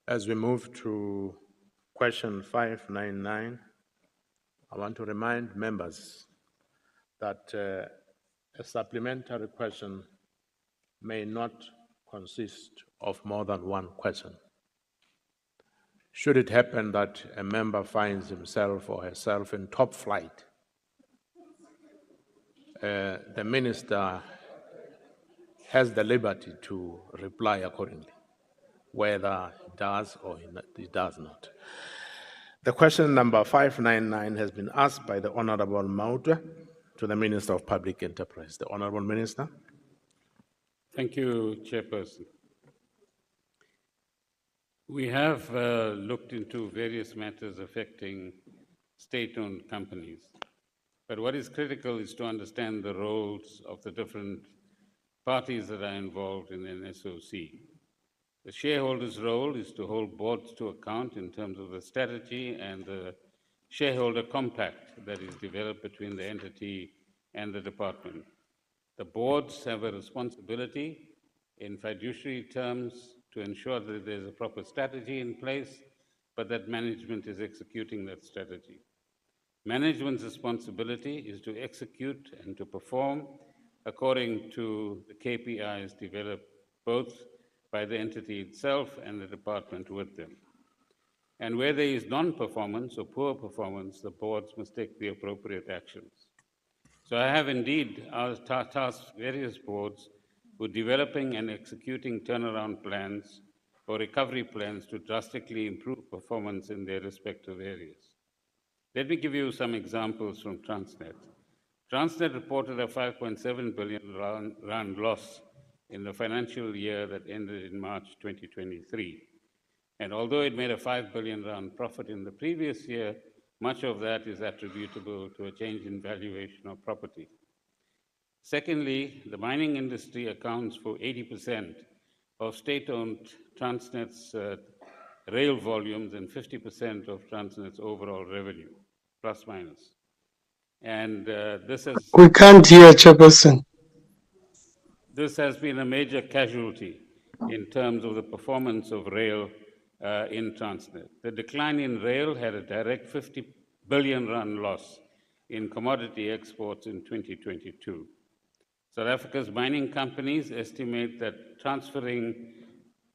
As we move to question 599, I want to remind members that a supplementary question may not consist of more than one question. Should it happen that a member finds himself or herself in top flight, the minister has the liberty to reply accordingly, whether he does or he does not. The question number 599 has been asked by the Honorable Mautwe to the Minister of Public Enterprise. The Honorable Minister. Thank you, Chairperson. We have looked into various matters affecting state-owned companies, but what is critical is to understand the roles of the different parties that are involved in an SOC. The shareholders' role is to hold boards to account in terms of the strategy and the shareholder compact that is developed between the entity and the department. The boards have a responsibility in fiduciary terms to ensure that there's a proper strategy in place, but that management is executing that strategy. Management's responsibility is to execute and to perform according to the KPIs developed both by the entity itself and the department with them. And where there is non-performance or poor performance, the boards must take the appropriate actions. So I have indeed tasked various boards with developing and executing turnaround plans or recovery plans to drastically improve performance in their respective areas. Let me give you some examples from Transnet. Transnet reported a 5.7 billion rand loss in the financial year that ended in March 2023. And although it made a 5 billion rand profit in the previous year, much of that is attributable to a change in valuation of property. Secondly, the mining industry accounts for 80% of state-owned Transnet's rail volumes and 50% of Transnet's overall revenue, plus minus. And this has... We can't hear, Chairperson. This has been a major casualty in terms of the performance of rail in Transnet. The decline in rail had a direct 50 billion rand loss in commodity exports in 2022. South Africa's mining companies estimate that transferring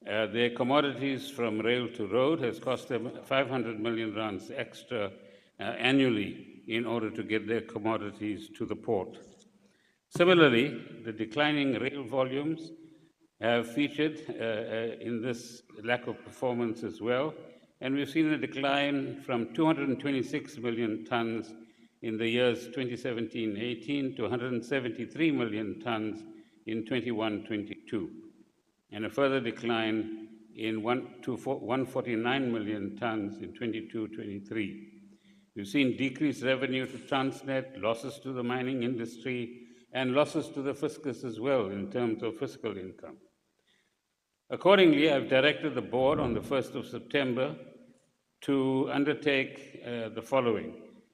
their commodities from rail to road has cost them 500 million rands extra annually in order to get their commodities to the port. Similarly, the declining rail volumes have featured in this lack of performance as well, and we've seen a decline from 226 million tons in the years 2017-18 to 173 million tons in 21-22, and a further decline to 149 million tons in 22-23. We've seen decreased revenue to Transnet, losses to the mining industry, and losses to the fiscus as well in terms of fiscal income. Accordingly, I've directed the board on the 1st of September to undertake the following: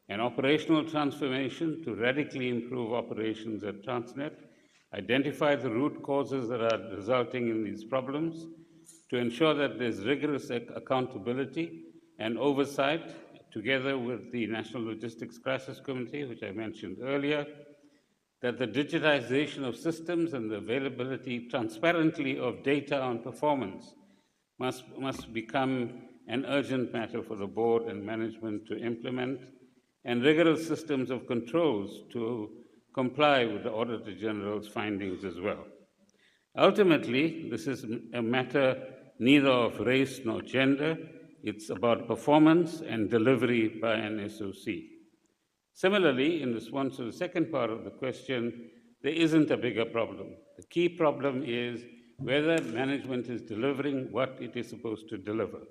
an operational transformation to radically improve operations at Transnet, identify the root causes that are resulting in these problems, to ensure that there's rigorous accountability and oversight together with the National Logistics Crisis Committee, which I mentioned earlier, that the digitization of systems and the availability transparently of data on performance must become an urgent matter for the board and management to implement, and rigorous systems of controls to comply with the Auditor General's findings as well. Ultimately, this is a matter neither of race nor gender. It's about performance and delivery by an SOC. Similarly, in response to the second part of the question, there isn't a bigger problem. The key problem is whether management is delivering what it is supposed to deliver.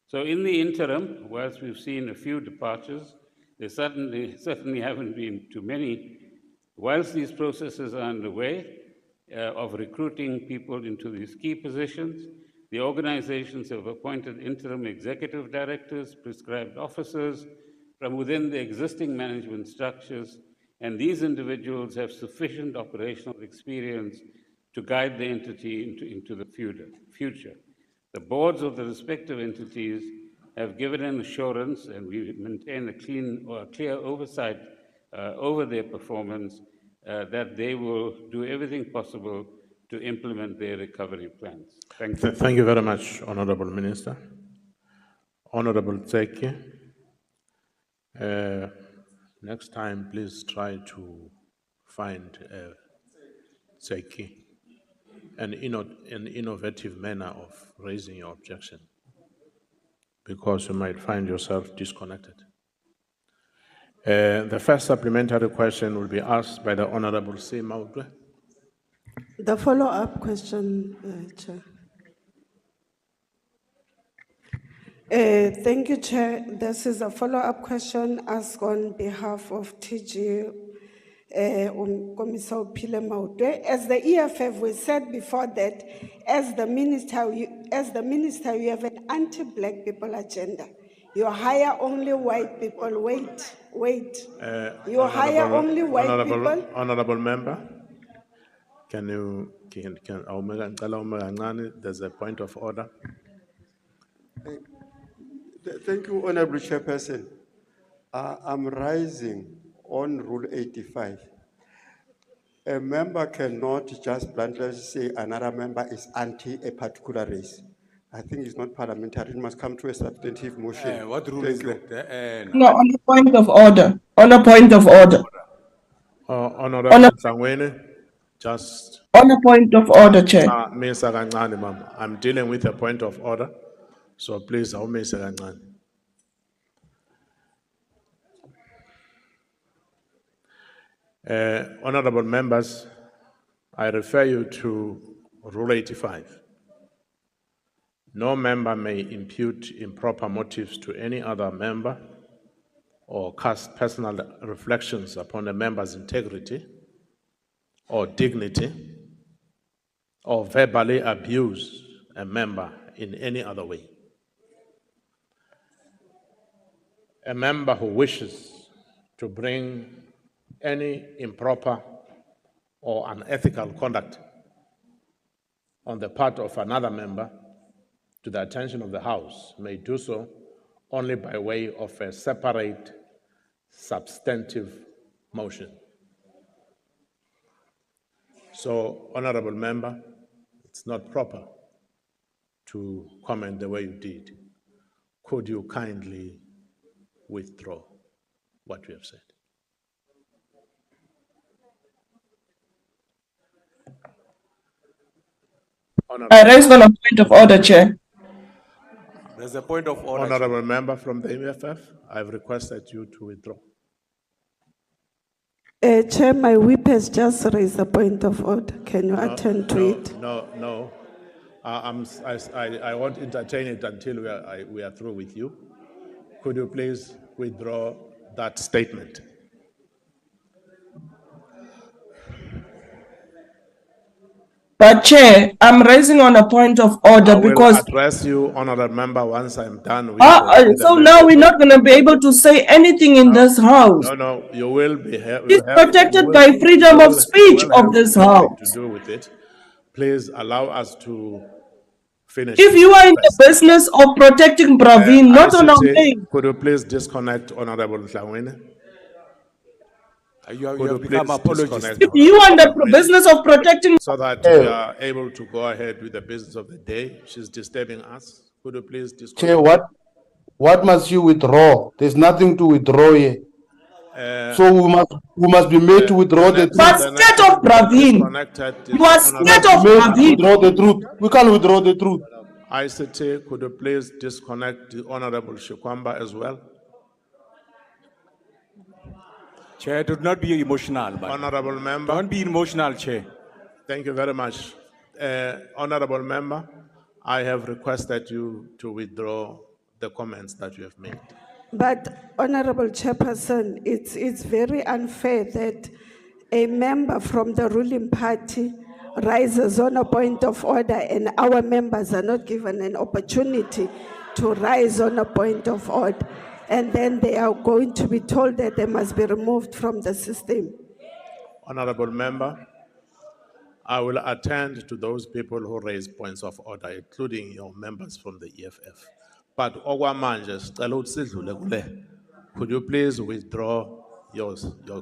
So in the interim, whilst we've seen a few departures, there certainly haven't been too many. Whilst these processes are underway of recruiting people into these key positions, the organizations have appointed interim executive directors, prescribed officers from within the existing management structures, and these individuals have sufficient operational experience to guide the entity into the future. The boards of the respective entities have given an assurance, and we maintain a clear oversight over their performance, that they will do everything possible to implement their recovery plans. Thank you. Thank you very much, Honorable Minister. Honorable Tseki, next time please try to find Tseki, an innovative manner of raising your objection, because you might find yourself disconnected. The first supplementary question will be asked by the Honorable C. Mautwe. The follow-up question, Chair. Thank you, Chair. This is a follow-up question asked on behalf of TG Commissar Pile Mautwe. As the EFF, we said before that, as the minister, you have an anti-black people agenda. You hire only white people. Wait. You hire only white people. Honorable Member, there's a point of order. Thank you, Honorable Chairperson. I'm rising on Rule 85. A member cannot just bluntly say another member is anti a particular race. I think it's not parliamentary. It must come to a substantive motion. What rule Thank is you. that? No, on a point of order. On a point of order. Honorable Sangwene, just On a point of order, Chair. I'm dealing with a point of order, so please, honorable members, I refer you to Rule 85. No member may impute improper motives to any other member or cast personal reflections upon a member's integrity or dignity, or verbally abuse a member in any other way. A member who wishes to bring any improper or unethical conduct on the part of another member to the attention of the House may do so only by way of a separate substantive motion. So, Honorable Member, it's not proper to comment the way you did. Could you kindly withdraw what you have said? I raised on a point of order, Chair. There's a point of order. Honorable Member from the EFF, I've requested you to withdraw. Chair, my whip has just raised a point of order. Can you attend to it? No. I won't entertain it until we are through with you. Could you please withdraw that statement? But Chair, I'm raising on a point of order I will because address you, Honorable Member, once I'm done with so now we're not going to be able to say anything in this house. No, you will be It's protected by freedom of speech of this house. To do with it, please allow us to finish. If you are in the first. business of protecting Praveen, not on our ICT, name. could you please disconnect Honorable Hlawene? You Could have you become please apologist. disconnect If you are in the business of protecting, so that we are able to go ahead with the business of the day? She's disturbing us. Could you please Chair, disconnect? what must you withdraw? There's nothing to withdraw here. So we must be made to withdraw the truth. but state of Praveen, Disconnected is you are Honorable state of Made to Praveen. withdraw the truth. We can't withdraw the truth. ICT, could you please disconnect the Honorable Shikwamba as well? Chair, do not be emotional. But Honorable Member, don't be emotional, Chair. thank you very much. Honorable Member, I have requested you to withdraw the comments that you have made. But Honorable Chairperson, it's very unfair that a member from the ruling party rises on a point of order and our members are not given an opportunity to rise on a point of order. And then they are going to be told that they must be removed from the system. Honorable Member, I will attend to those people who raise points of order, including your members from the EFF. But okwamanje sicela ukuthi sidlule kule. Could you please withdraw your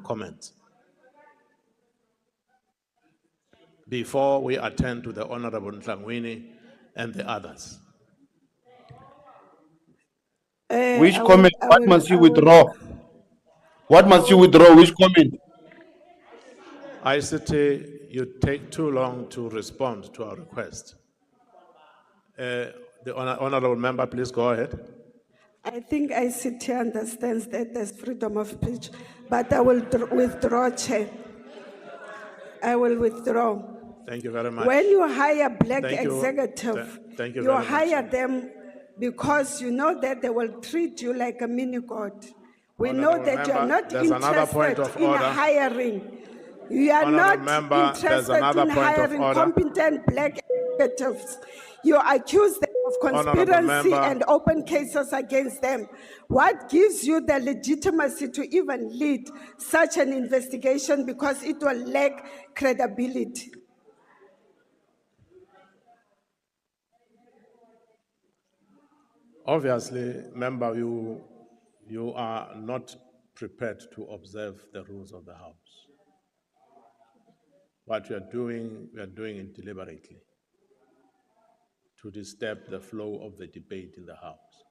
comments before we attend to the Honorable Ntlangwini and the others? Which I will- comment? I What will- must you I will- withdraw? What must you withdraw? Which comment? ICT, you take too long to respond to our request. The honorable member, please go ahead. I think ICT understands that there's freedom of speech, but I will withdraw, Chair. I will withdraw. Thank you very much. When you hire black Thank you. executive, Thank you you very much. hire them because you know that they will treat you like a mini god. We know Honourable that you are member, not there's another point interested of in order. hiring. You are Honourable not member, there's interested another in point of hiring order. competent black executives. You accuse them of Honourable conspiracy member. and open cases against them. What gives you the legitimacy to even lead such an investigation, because it will lack credibility? Obviously, member, you are not prepared to observe the rules of the House. What we are doing it deliberately to disturb the flow of the debate in the House.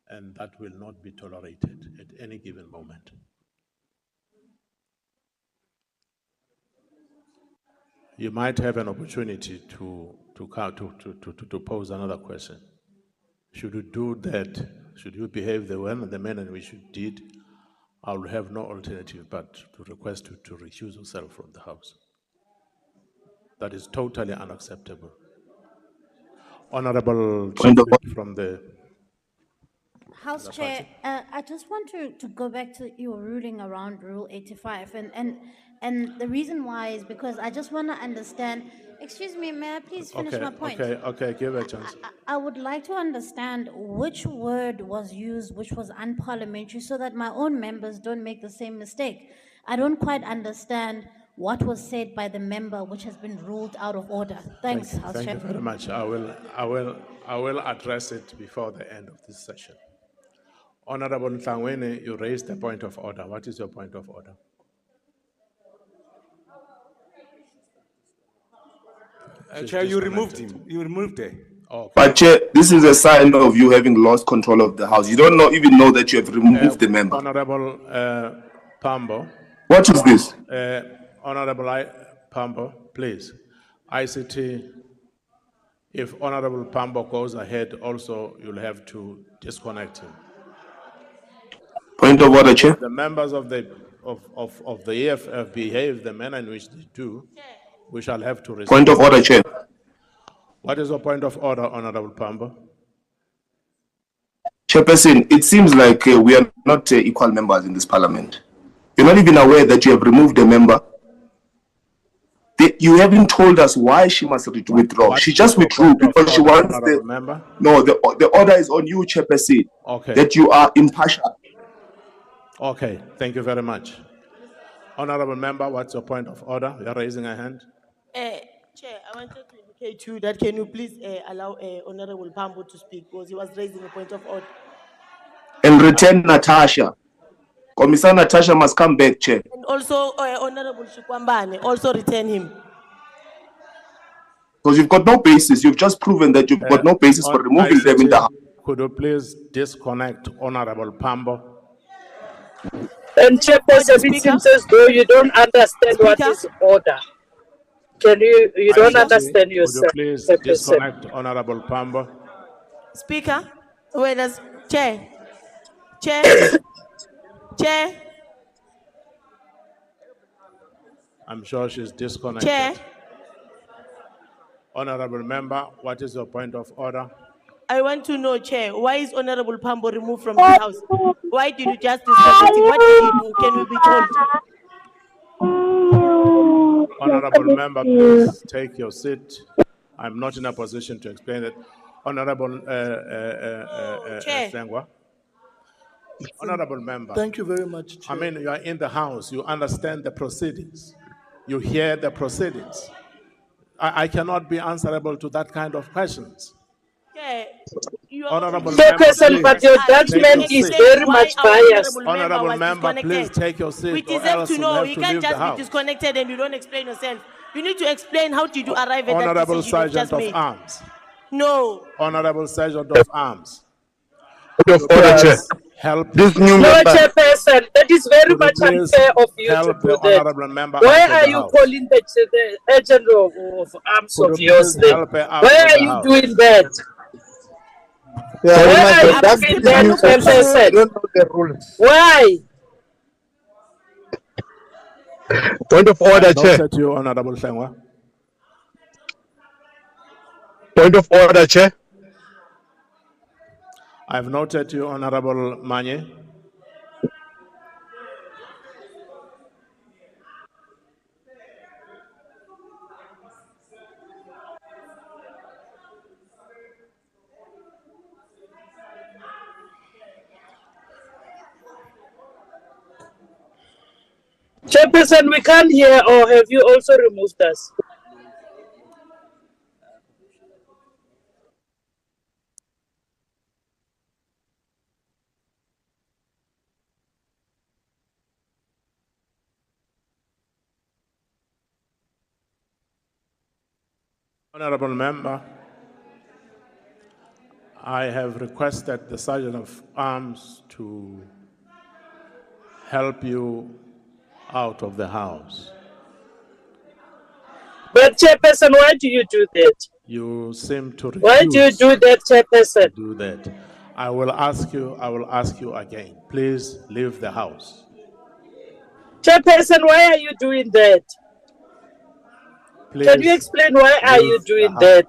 And that will not be tolerated at any given moment. You might have an opportunity to pose another question. Should you do that, should you behave the manner in which you did, I will have no alternative but to request you to recuse yourself from the House. That is totally unacceptable. Honorable Chief from the House Chair, I just want to go back to your ruling around Rule 85, and the reason why is because I just want to understand. Excuse me, may I please finish my point? Okay, give it a chance. I would like to understand which word was used, which was unparliamentary, so that my own members don't make the same mistake. I don't quite understand what was said by the member which has been ruled out of order. Thanks, House Thank Chair. you very much. I will address it before the end of this session. Honorable Ntlangwini, you raised a point of order. What is your point of order? Chair, you removed him. You removed her. Okay. But Chair, this is a sign of you having lost control of the House. You don't even know that you have removed the member. Honorable Pambo. What is this? Honorable Pambo, please. ICT, if Honorable Pambo goes ahead, also you'll have to disconnect him. Point of order, Chair. The members of the EFF behave the manner in which they do, we shall have to respect. Point of order, Chair. What is your point of order, Honorable Pambo? Chairperson, it seems like we are not equal members in this parliament. You're not even aware that you have removed a member. You haven't told us why she must withdraw. She just withdrew because she wants the member. No, the order is on you, Chairperson. Okay. That you are impartial. Okay, thank you very much. Honorable member, what's your point of order? You're raising a hand. Chair, I wanted to indicate to you that can you please allow Honorable Pambo to speak, because he was raising a point of order. And return Natasha. Commissar Natasha must come back, Chair. And also Honorable Shikwambane, also return him. Because you've got no basis. You've just proven that you've got no basis for removing them in the House. Could you please disconnect Honorable Pambo? And Chairperson, it seems as though you don't understand what is order. Can you don't understand yourself? Could you please disconnect Honorable Pambo? Speaker, where does Chair? I'm sure she's disconnected. Chair. Honorable member, what is your point of order? I want to know, Chair, why is Honorable Pambo removed from the House? Why did you just disconnect him? What did he do? Can we be told? Honorable member, please take your seat. I'm not in a position to explain it. Honorable Chair. Sengwa. Honorable member. Thank you very much, Chair. I mean, you are in the House. You understand the proceedings. you hear the proceedings. I cannot be answerable to that kind of questions. Yeah, you are Honorable also member, Chairperson, please but your take your judgment is seat. very much biased. Honorable member, please take your seat, We or deserve else to you'll know. have You to can't leave the just be house. disconnected and you don't explain yourself. You need to explain how did you arrive at that Honorable decision you've Sergeant just of made. Arms. No. Honorable Sergeant of Arms. Point of order, Chair. Help. This new No, member. Chairperson, that is very Could you much please unfair of you to help do the that. honorable member Why out of are the you house? calling the agent of arms Could of you yours please then? help her out Why of are the you house? doing that? Yeah, we Why must are you conduct doing this that, new session. We Chairperson? don't know the rules. Why? Point of order, Chair. Noted you, Honorable Sengwa. Point of order, Chair. I've noted you, Honorable Manye. Chairperson, we can't hear, or have you also removed us? Honorable member, I have requested the Sergeant of Arms to help you out of the house. But Chairperson, why do you do that? You seem to refuse. Why do you do that, Chairperson? Do that. I will ask you again. Please leave the house. Chairperson, why are you doing that? Please Can you explain why are you leave the doing house. that?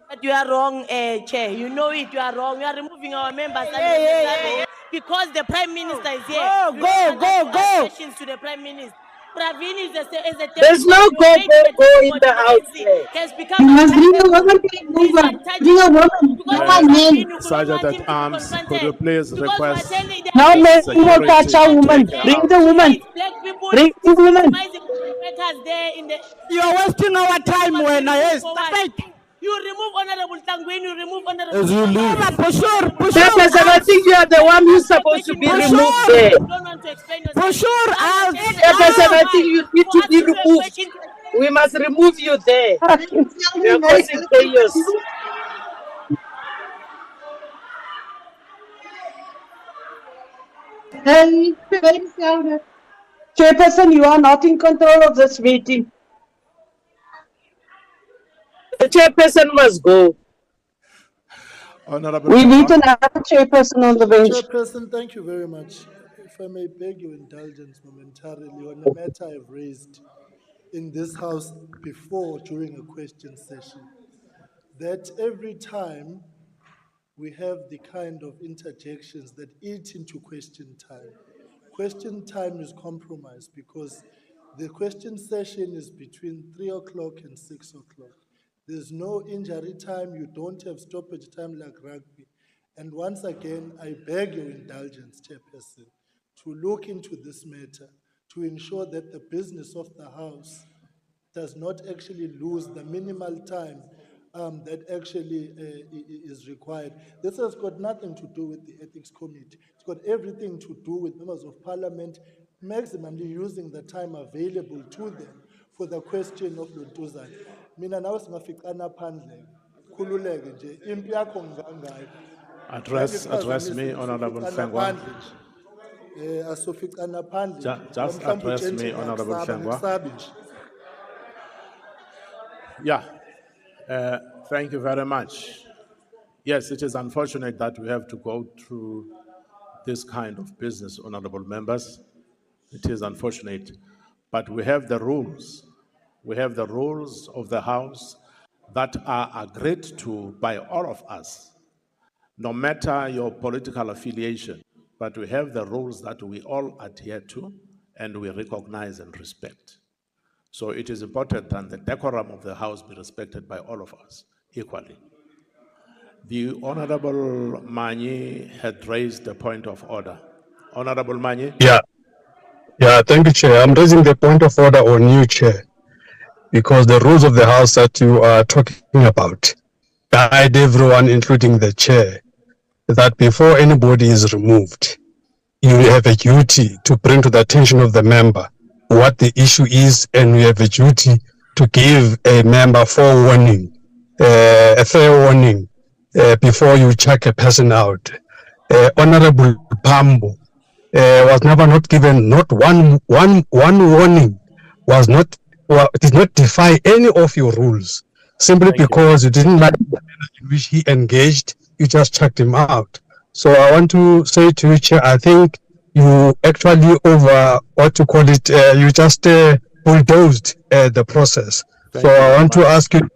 But you are wrong, Chair. You know it, you are wrong. You are removing our members because the Prime Minister is here. Go. Questions to the Prime Minister. Praveen is a There's no go in the house there. has become a Bring a woman. Sergeant at Arms, could you please request Now let's security touch a to woman. take her Bring out? the woman. black people. Bring the woman. Workers there in the. You are wasting our time when I You remove Honorable Tangwin, you remove Honorable. As you leave. For sure. Chairperson, I think you are the one who's supposed to be removed there. You don't want to explain yourself. For sure, Chairperson, I think you need to be removed. We must remove you there. You are causing chaos. Chairperson, you are not in control of this meeting. The chairperson must go. Honorable We member. need another chairperson on the bench. Chairperson, thank you very much. If I may beg your indulgence momentarily on a matter I've raised in this house before during a question session, that every time we have the kind of interjections that eat into question time is compromised because the question session is between 3 o'clock and 6 o'clock. There's no injury time, you don't have stoppage time like rugby. And once again, I beg your indulgence, Chairperson, to look into this matter, to ensure that the business of the House does not actually lose the minimal time that actually is required. This has got nothing to do with the Ethics Committee. It's got everything to do with members of Parliament maximally using the time available to them for the question of Luntuzane. Mina nawe singaficana phandle. Khululeke nje impi yakho ngangayo. Address me, Honorable Sengwa. Asoficana phandle. Just address me, Honorable Sengwa. Yeah, thank you very much. Yes, it is unfortunate that we have to go through this kind of business, honorable members. It is unfortunate, but we have the rules. We have the rules of the House that are agreed to by all of us, no matter your political affiliation, but we have the rules that we all adhere to and we recognize and respect. So it is important that the decorum of the House be respected by all of us equally. The Honorable Mani had raised a point of order. Honorable Mani? Yeah, thank you, Chair. I'm raising the point of order on you, Chair, because the rules of the House that you are talking about guide everyone, including the Chair, that before anybody is removed, you have a duty to bring to the attention of the member what the issue is, and you have a duty to give a member a fair warning before you check a person out. Honorable Pambo was never not given not one warning, it did not defy any of your rules, simply because you didn't like the manner in which he engaged, you just checked him out. So I want to say to you, Chair, I think you actually you just bulldozed the process. So I want to ask you.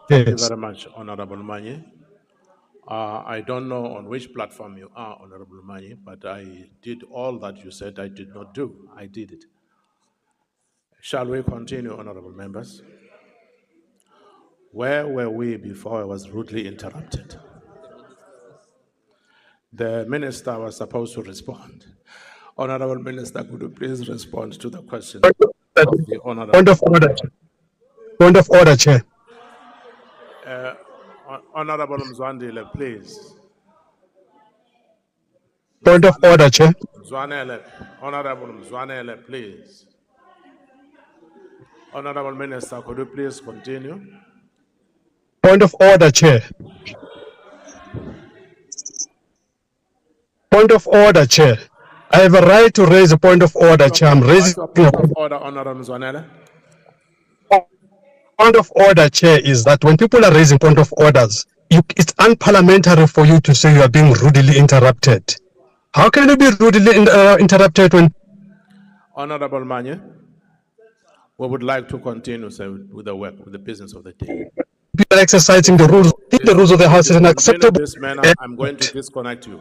Thank you very much, Honorable Mani. I don't know on which platform you are, Honorable Mani, but I did all that you said I did not do. I did it. Shall we continue, honorable members? Where were we before I was rudely interrupted? The minister was supposed to respond. Honorable Minister, could you please respond to the question of the honorable? Point of order. Point of order, Chair. Honorable Mzwandile, please. Point of order, Chair. Honorable Mzwanele, please. Honorable Minister, could you please continue? Point of order, Chair. Point of order, Chair. I have a right to raise a point of order, Chair. I'm raising a point of order, Honorable Mzwanele. Point of order, Chair, is that when people are raising point of orders, it's unparliamentary for you to say you are being rudely interrupted. How can you be rudely interrupted when? Honorable Manye, we would like to continue, sir, with the work, with the business of the day. People are exercising the rules. The rules of the House is unacceptable. In this manner, I'm going to disconnect you.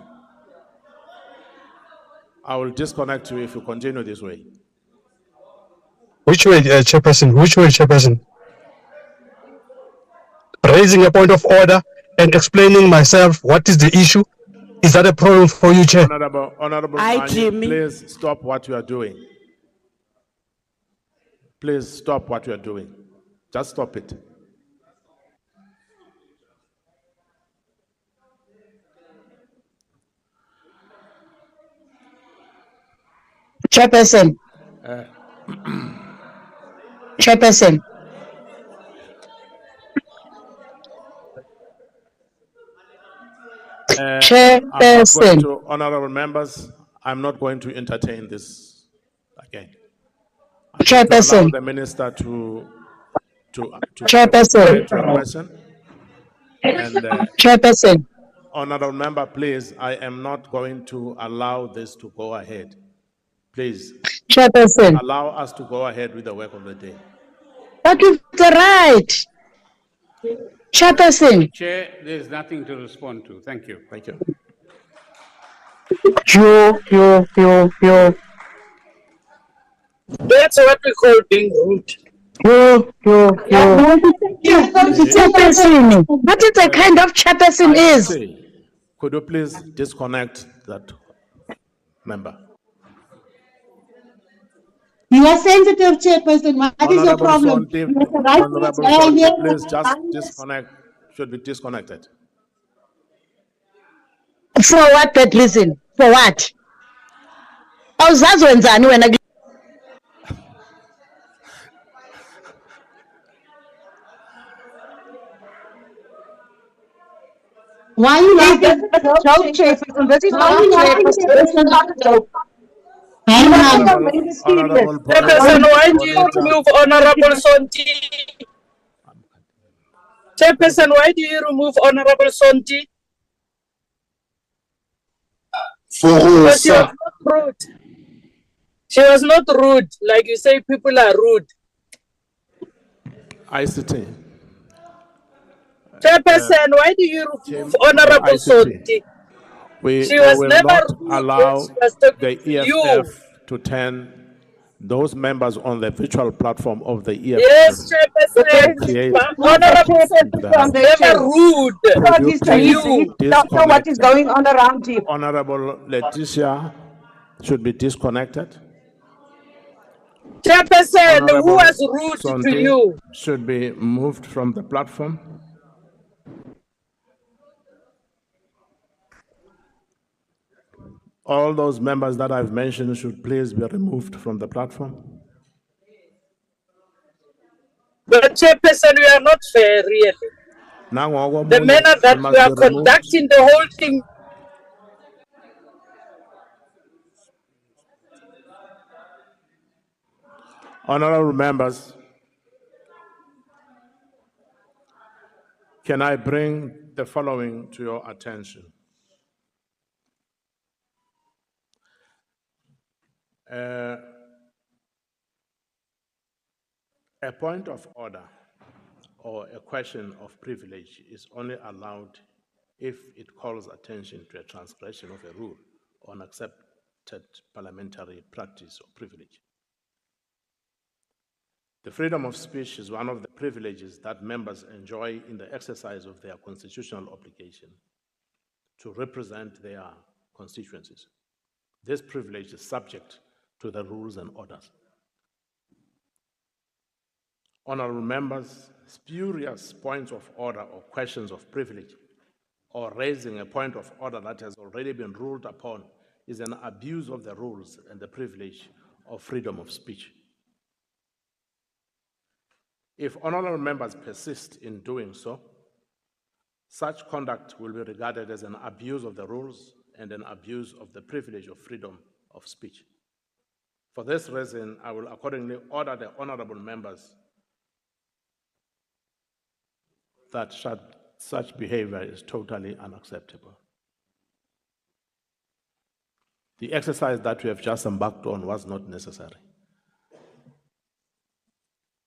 I will disconnect you if you continue this way. Which way, Chairperson? Which way, Chairperson? Raising a point of order and explaining myself what is the issue. Is that a problem for you, Chair? Honorable Manye, please stop what you are doing. Please stop what you are doing. Just stop it. Chairperson. Chairperson. Chairperson. Honorable members, I'm not going to entertain this again. Chairperson. Allow the minister to Chairperson. Question. And, Chairperson. Honorable member, please, I am not going to allow this to go ahead. Please. Chairperson. Allow us to go ahead with the work of the day. But it's the right. Chairperson. Chair, there's nothing to respond to. Thank you. Thank you. Yo. That's what we call being rude. Yo. Chairperson. What is the kind of chairperson is? Could you please disconnect that member? You are sensitive, Chairperson. What is your problem? Please just disconnect. Should be disconnected. For what that reason? For what? Why you laughing? Joke, Chairperson. This is not a joke. Chairperson, why do you remove Honorable Sonti? Chairperson, why do you remove Honorable Sonti? Because she was not rude. She was not rude. Like you say, people are rude. ICT. Chairperson, why do you remove Honorable Sonti? We will not allow the EFF to turn those members on the virtual platform of the EFF. Yes, Chairperson. Honorable, never rude Could you to you. please Don't know what is disconnect? going on around you. Honorable Leticia should be disconnected. Chairperson, who Honorable was rude to Sonti you? should be moved from the platform. All those members that I've mentioned should please be removed from the platform. But Chairperson, you are not fair, really. The manner that you are conducting the whole thing. Honorable members, can I bring the following to your attention? A point of order or a question of privilege is only allowed if it calls attention to a transgression of a rule or unaccepted parliamentary practice or privilege. The freedom of speech is one of the privileges that members enjoy in the exercise of their constitutional obligation to represent their constituencies. This privilege is subject to the rules and orders. Honorable members, spurious points of order or questions of privilege or raising a point of order that has already been ruled upon is an abuse of the rules and the privilege of freedom of speech. If honorable members persist in doing so, such conduct will be regarded as an abuse of the rules and an abuse of the privilege of freedom of speech. For this reason, I will accordingly order the honorable members that such behavior is totally unacceptable. The exercise that we have just embarked on was not necessary.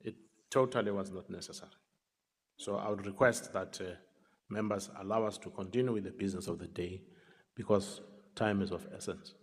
It totally was not necessary. So I would request that members allow us to continue with the business of the day because time is of essence.